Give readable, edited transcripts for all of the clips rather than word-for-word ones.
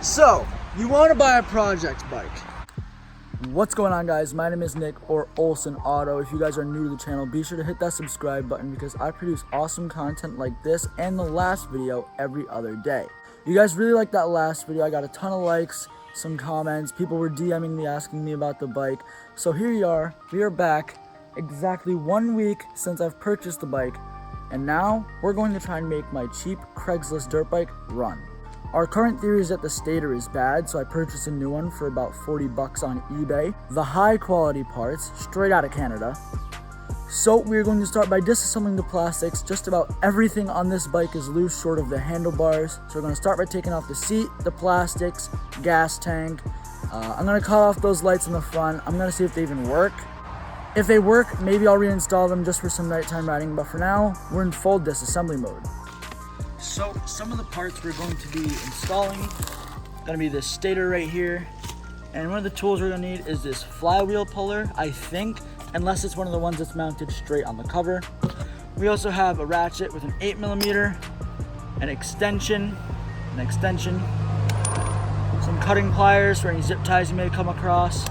So, you want to buy a project bike. What's going on, guys? My name is Nick, or Olson Auto. If you guys are new to the channel, be sure to hit that subscribe button because I produce awesome content like this and the last video every other day. You guys really liked that last video. I got a ton of likes, some comments. People were DMing me asking me about the bike. So here we are back exactly 1 week since I've purchased the bike, and now we're going to try and make my cheap Craigslist dirt bike run. Our current theory is that the stator is bad, so I purchased a new one for about 40 bucks on eBay. The high quality parts, straight out of Canada. So we're going to start by disassembling the plastics. Just about everything on this bike is loose short of the handlebars. So we're going to start by taking off the seat, the plastics, gas tank. I'm going to cut off those lights in the front. I'm going to see if they even work. If they work, maybe I'll reinstall them just for some nighttime riding, but for now, we're in full disassembly mode. So some of the parts we're going to be installing, gonna be this stator right here. And one of the tools we're gonna need is this flywheel puller, I think, unless it's one of the ones that's mounted straight on the cover. We also have a ratchet with an 8mm, an extension, some cutting pliers for any zip ties you may come across,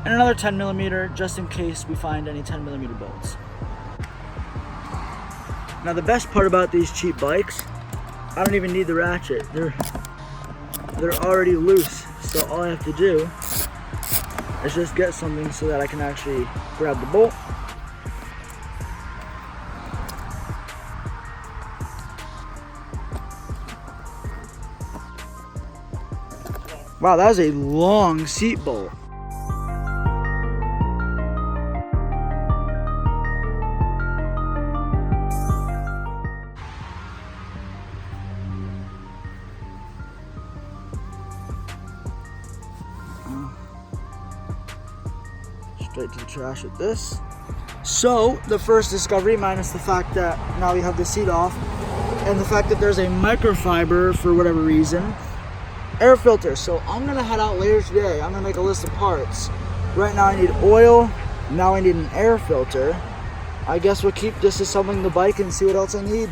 and another 10mm just in case we find any 10mm bolts. Now the best part about these cheap bikes, I don't even need the ratchet. They're already loose, so all I have to do is just get something so that I can actually grab the bolt. Wow, that was a long seat bolt. Straight to the trash with this. So the first discovery, minus the fact that now we have the seat off and the fact that there's a microfiber for whatever reason, air filter. So I'm gonna head out later today. I'm gonna make a list of parts. Right now I need oil, now I need an air filter. I guess we'll keep disassembling the bike and see what else I need.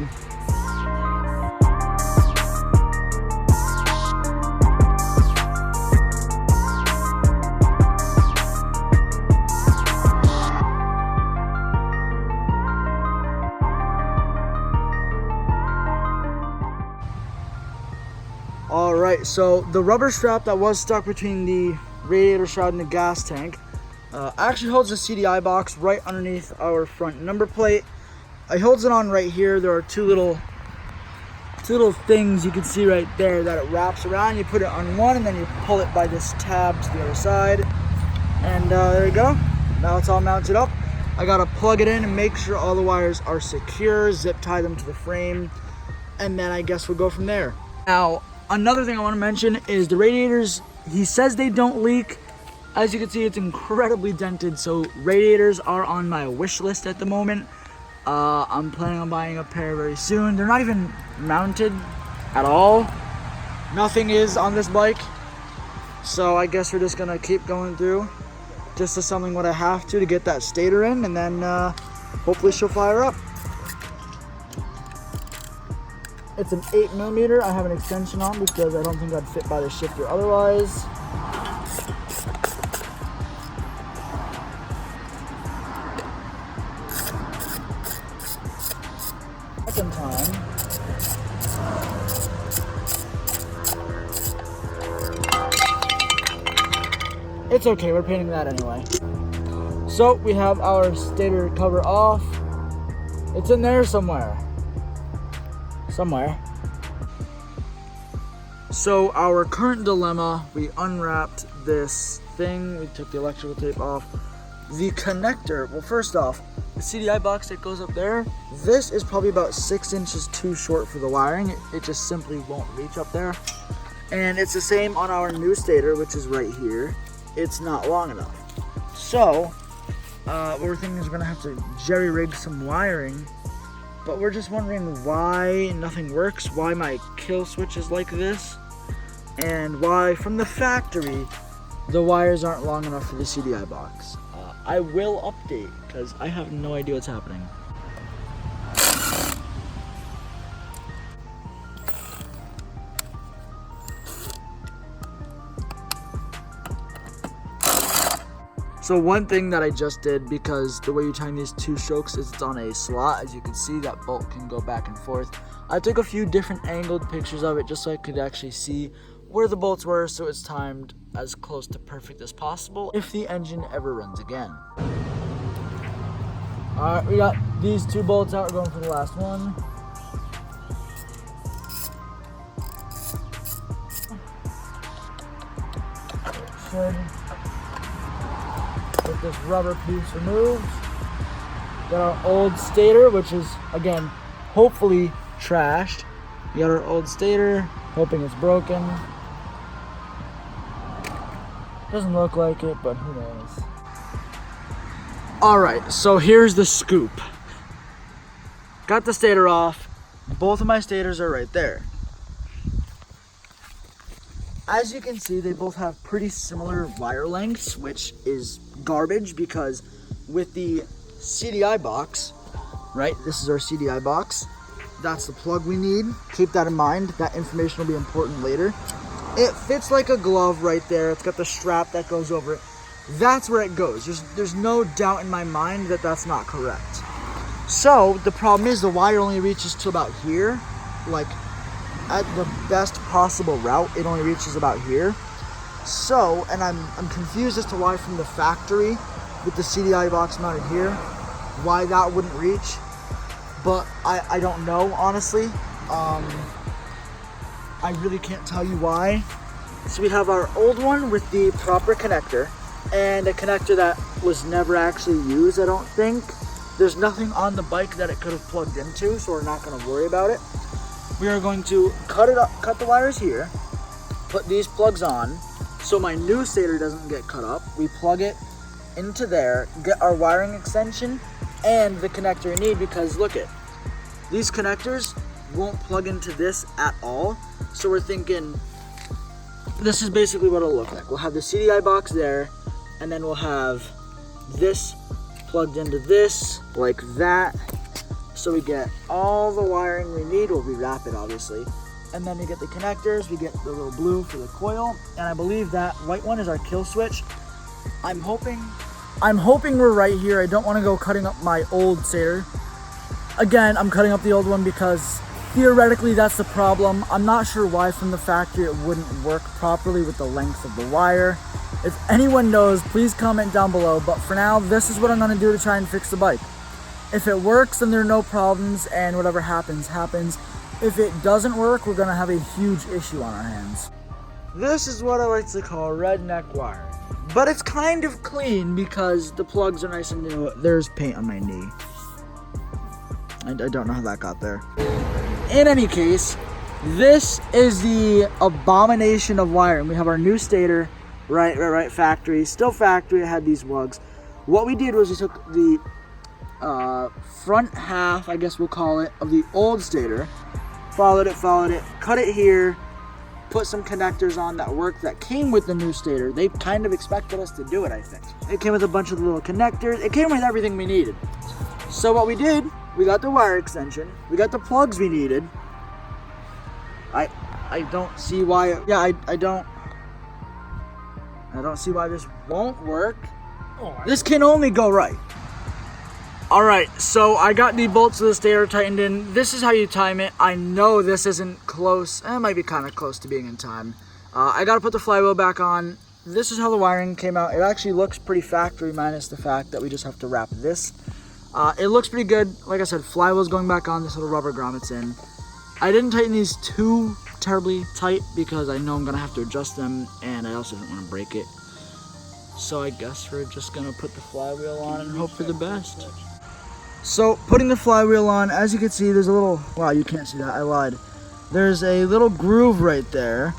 Alright, so the rubber strap that was stuck between the radiator shroud and the gas tank actually holds the CDI box right underneath our front number plate. It holds it on right here. There are two little things you can see right there that it wraps around. You put it on one and then you pull it by this tab to the other side. And there you go. Now it's all mounted up. I gotta plug it in and make sure all the wires are secure, zip tie them to the frame, and then I guess we'll go from there. Now, another thing I want to mention is the radiators. He says they don't leak. As you can see, it's incredibly dented, so radiators are on my wish list at the moment. I'm planning on buying a pair very soon. They're not even mounted at all. Nothing is on this bike, so I guess we're just gonna keep going through, disassembling what I have to get that stator in, and then hopefully she'll fire up. It's an 8mm. I have an extension on because I don't think I'd fit by the shifter otherwise. Second time. It's okay, we're painting that anyway. So we have our stator cover off. It's in there somewhere. So our current dilemma, we unwrapped this thing, we took the electrical tape off. The connector, well, first off, the CDI box that goes up there, this is probably about 6 inches too short for the wiring. It just simply won't reach up there. And it's the same on our new stator, which is right here. It's not long enough. So what we're thinking is we're gonna have to jerry rig some wiring. But we're just wondering why nothing works, why my kill switch is like this, and why from the factory the wires aren't long enough for the CDI box. I will update because I have no idea what's happening. So one thing that I just did, because the way you tighten these two strokes is it's on a slot, as you can see, that bolt can go back and forth. I took a few different angled pictures of it just so I could actually see where the bolts were, so it's timed as close to perfect as possible if the engine ever runs again. Alright, we got these two bolts out. We're going for the last one. Should get this rubber piece removed. Got our old stator, which is, again, hopefully trashed. We got our old stator, hoping it's broken. Doesn't look like it, but who knows. Alright, so here's the scoop. Got the stator off. Both of my stators are right there. As you can see, they both have pretty similar wire lengths, which is garbage because with the CDI box, right, this is our CDI box, that's the plug we need. Keep that in mind. That information will be important later. It fits like a glove right there. It's got the strap that goes over it. That's where it goes. There's no doubt in my mind that that's not correct. So the problem is the wire only reaches to about here. Like at the best possible route, it only reaches about here. So, and I'm confused as to why from the factory with the CDI box mounted here, why that wouldn't reach. But I don't know, honestly. I really can't tell you why. So we have our old one with the proper connector and a connector that was never actually used, I don't think. There's nothing on the bike that it could have plugged into, so we're not going to worry about it. We are going to cut it up, cut the wires here, put these plugs on so my new stator doesn't get cut up. We plug it into there, get our wiring extension and the connector we need, because look it, these connectors won't plug into this at all. So we're thinking this is basically what it'll look like. We'll have the CDI box there, and then we'll have this plugged into this like that. So we get all the wiring we need. We'll rewrap it obviously. And then we get the connectors, we get the little blue for the coil, and I believe that white one is our kill switch. I'm hoping we're right here. I don't want to go cutting up my old stator. Again, I'm cutting up the old one because theoretically that's the problem. I'm not sure why from the factory it wouldn't work properly with the length of the wire. If anyone knows, please comment down below. But for now, this is what I'm going to do to try and fix the bike. If it works, then there are no problems, and whatever happens, happens. If it doesn't work, we're going to have a huge issue on our hands. This is what I like to call redneck wiring. But it's kind of clean because the plugs are nice and new. There's paint on my knee. I don't know how that got there. In any case, this is the abomination of wiring. We have our new stator, right, factory. Still factory, it had these lugs. What we did was we took the front half, I guess we'll call it, of the old stator, followed it, cut it here, put some connectors on that worked that came with the new stator. They kind of expected us to do it, I think. It came with a bunch of little connectors. It came with everything we needed. So what we did, we got the wire extension, we got the plugs we needed. I don't see why, I don't see why this won't work. This can only go right. Alright, so I got the bolts of the stator tightened in. This is how you time it. I know this isn't close. It might be kind of close to being in time. I got to put the flywheel back on. This is how the wiring came out. It actually looks pretty factory, minus the fact that we just have to wrap this. It looks pretty good. Like I said, flywheel's going back on. This little rubber grommets in. I didn't tighten these too terribly tight because I know I'm going to have to adjust them, and I also don't want to break it. So I guess we're just going to put the flywheel on and hope for the best. So putting the flywheel on, as you can see, there's a little, wow, you can't see that, I lied. There's a little groove right there,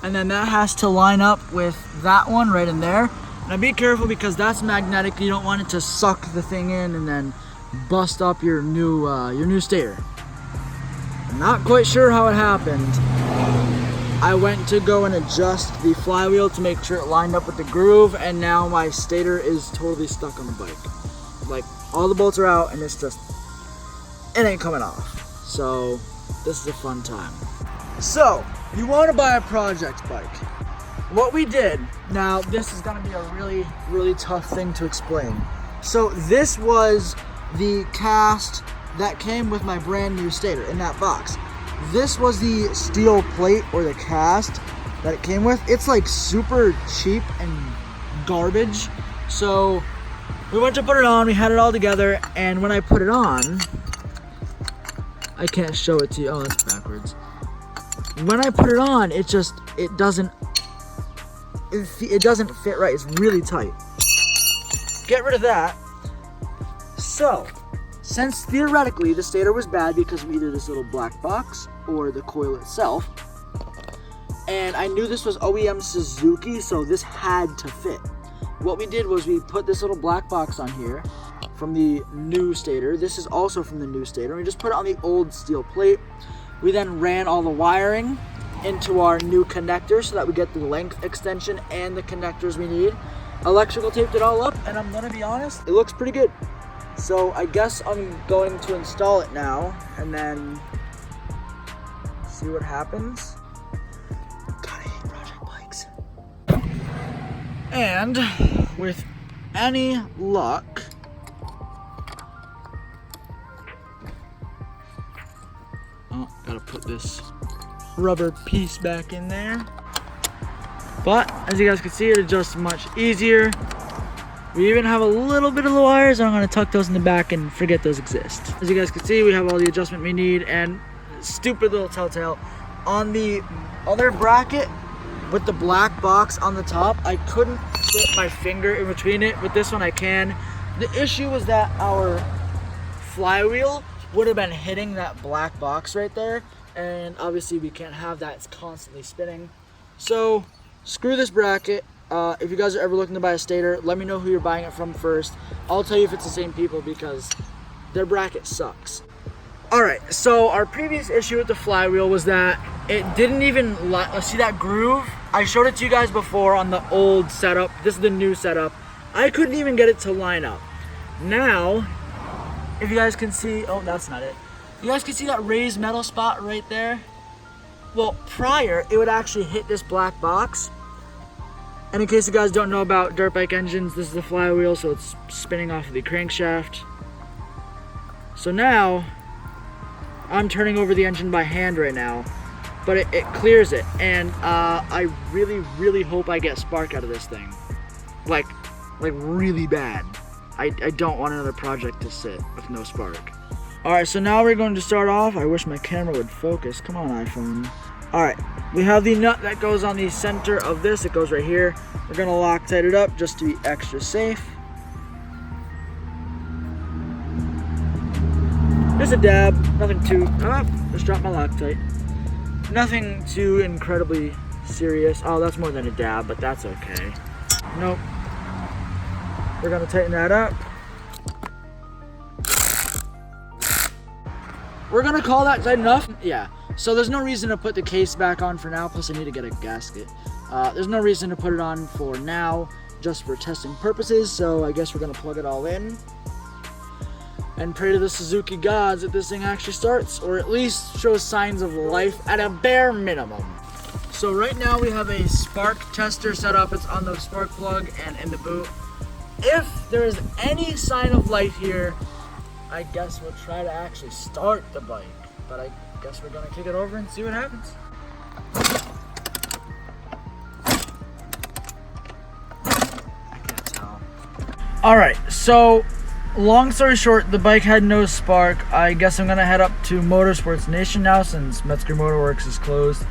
and then that has to line up with that one right in there. Now be careful because that's magnetic. You don't want it to suck the thing in and then bust up your new stator. I'm not quite sure how it happened. I went to go and adjust the flywheel to make sure it lined up with the groove, and now my stator is totally stuck on the bike. Like, all the bolts are out and it's just, it ain't coming off. So this is a fun time. So, you want to buy a project bike. what we did, now this is gonna be a really tough thing to explain. So this was the cast that came with my brand new stator in that box. This was the steel plate or the cast that it came with. It's like super cheap and garbage. So we went to put it on, we had it all together, and when I put it on, I can't show it to you. Oh, it's backwards. When I put it on, it doesn't fit right. It's really tight. Get rid of that. So, since theoretically the stator was bad because of either this little black box or the coil itself, and I knew this was OEM Suzuki, so this had to fit. What we did was we put this little black box on here from the new stator. This is also from the new stator. We just put it on the old steel plate. We then ran all the wiring into our new connector so that we get the length extension and the connectors we need. Electrical taped it all up, and I'm gonna be honest, it looks pretty good. So I guess I'm going to install it now and then see what happens. Gotta hate project bikes. And with any luck, oh, gotta put this rubber piece back in there. But as you guys can see, it adjusts much easier. We even have a little bit of the wires, and I'm gonna tuck those in the back and forget those exist. As you guys can see, we have all the adjustment we need, and stupid little telltale. On the other bracket with the black box on the top, I couldn't fit my finger in between it. With this one, I can. The issue was that our flywheel would have been hitting that black box right there, and obviously we can't have that. It's constantly spinning. So screw this bracket. If you guys are ever looking to buy a stator, let me know who you're buying it from first. I'll tell you if it's the same people because their bracket sucks. Alright, so our previous issue with the flywheel was that it didn't even see that groove? I showed it to you guys before on the old setup. This is the new setup. I couldn't even get it to line up. Now, if you guys can see, oh, that's not it. You guys can see that raised metal spot right there? Well, prior, it would actually hit this black box. And in case you guys don't know about dirt bike engines, this is the flywheel, so it's spinning off of the crankshaft. So now, I'm turning over the engine by hand right now, but it clears it. And I really hope I get spark out of this thing. Like really bad. I don't want another project to sit with no spark. Alright, so now we're going to start off. I wish my camera would focus. Come on, iPhone. Alright, we have the nut that goes on the center of this. It goes right here. We're going to Loctite it up just to be extra safe. Just a dab, nothing too, just dropped my Loctite. Nothing too incredibly serious. Oh, that's more than a dab, but that's okay. Nope. We're going to tighten that up. We're going to call that tight enough. Yeah. So there's no reason to put the case back on for now, plus I need to get a gasket. There's no reason to put it on for now, just for testing purposes, so I guess we're going to plug it all in and pray to the Suzuki gods that this thing actually starts, or at least shows signs of life at a bare minimum. So right now we have a spark tester set up. It's on the spark plug and in the boot. If there is any sign of life here, I guess we'll try to actually start the bike, but I guess we're gonna kick it over and see what happens. I can't tell. Alright, so long story short, the bike had no spark. I guess I'm gonna head up to Motorsports Nation now since Metzger Motorworks is closed.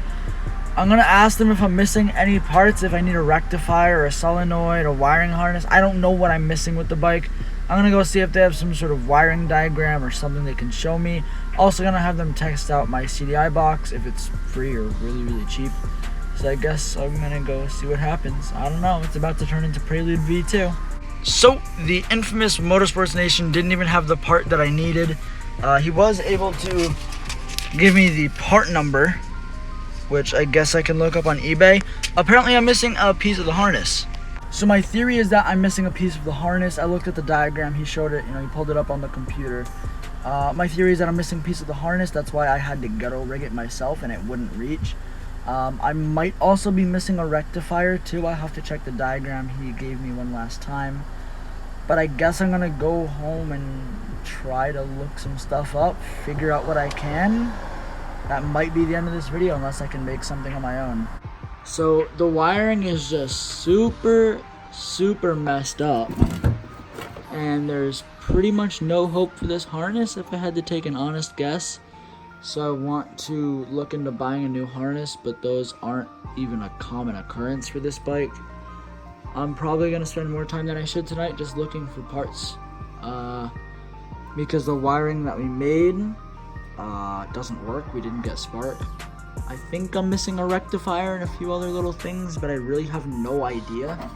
I'm gonna ask them if I'm missing any parts, if I need a rectifier or a solenoid, a wiring harness. I don't know what I'm missing with the bike. I'm gonna go see if they have some sort of wiring diagram or something they can show me. Also gonna have them test out my CDI box if it's free or really cheap. So I guess I'm gonna go see what happens. I don't know, it's about to turn into Prelude V2. So the infamous Motorsports Nation didn't even have the part that I needed. He was able to give me the part number, which I guess I can look up on eBay. Apparently I'm missing a piece of the harness. So my theory is that I'm missing a piece of the harness. I looked at the diagram, he showed it, he pulled it up on the computer. My theory is that I'm missing a piece of the harness. That's why I had to ghetto rig it myself and it wouldn't reach. I might also be missing a rectifier too. I have to check the diagram. He gave me one last time. But I guess I'm gonna go home and try to look some stuff up, figure out what I can. That might be the end of this video unless I can make something on my own. So the wiring is just super messed up. And there's pretty much no hope for this harness if I had to take an honest guess. So I want to look into buying a new harness, but those aren't even a common occurrence for this bike. I'm probably going to spend more time than I should tonight just looking for parts. Because the wiring that we made doesn't work. We didn't get spark. I think I'm missing a rectifier and a few other little things, but I really have no idea.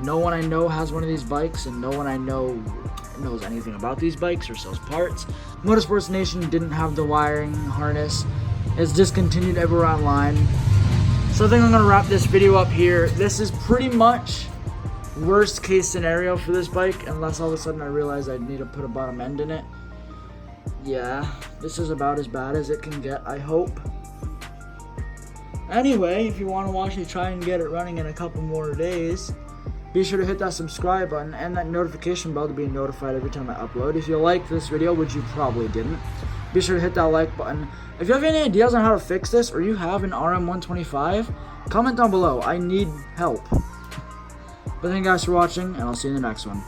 No one I know has one of these bikes, and no one I know knows anything about these bikes or sells parts. Motorsports Nation didn't have the wiring harness. It's discontinued everywhere online. So I think I'm going to wrap this video up here. This is pretty much worst case scenario for this bike, unless all of a sudden I realize I need to put a bottom end in it. Yeah, this is about as bad as it can get, I hope. Anyway, if you want to watch me try and get it running in a couple more days, be sure to hit that subscribe button and that notification bell to be notified every time I upload. If you liked this video, which you probably didn't, be sure to hit that like button. If you have any ideas on how to fix this, or you have an RM125, comment down below. I need help. But thank you guys for watching, and I'll see you in the next one.